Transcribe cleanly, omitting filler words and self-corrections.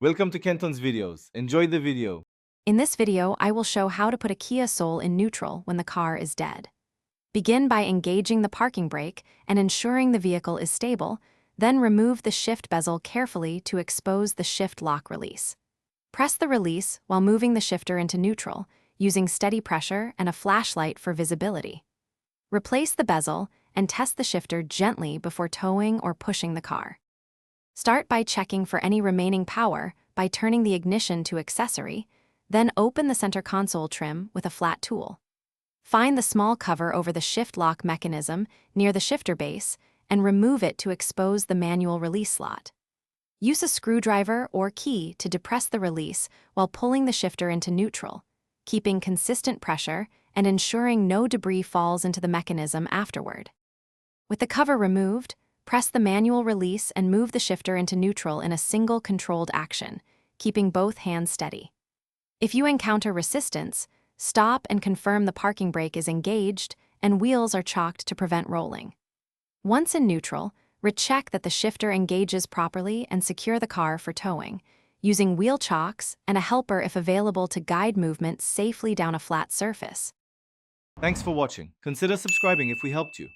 Welcome to Kenton's videos. Enjoy the video. In this video, I will show how to put a Kia Soul in neutral when the car is dead. Begin by engaging the parking brake and ensuring the vehicle is stable, then remove the shift bezel carefully to expose the shift lock release. Press the release while moving the shifter into neutral, using steady pressure and a flashlight for visibility. Replace the bezel and test the shifter gently before towing or pushing the car. Start by checking for any remaining power by turning the ignition to accessory, then open the center console trim with a flat tool. Find the small cover over the shift lock mechanism near the shifter base and remove it to expose the manual release slot. Use a screwdriver or key to depress the release while pulling the shifter into neutral, keeping consistent pressure and ensuring no debris falls into the mechanism afterward. With the cover removed, press the manual release and move the shifter into neutral in a single controlled action, keeping both hands steady. If you encounter resistance, stop and confirm the parking brake is engaged and wheels are chocked to prevent rolling. Once in neutral, recheck that the shifter engages properly and secure the car for towing, using wheel chocks and a helper if available to guide movement safely down a flat surface. Thanks for watching. Consider subscribing if we helped you.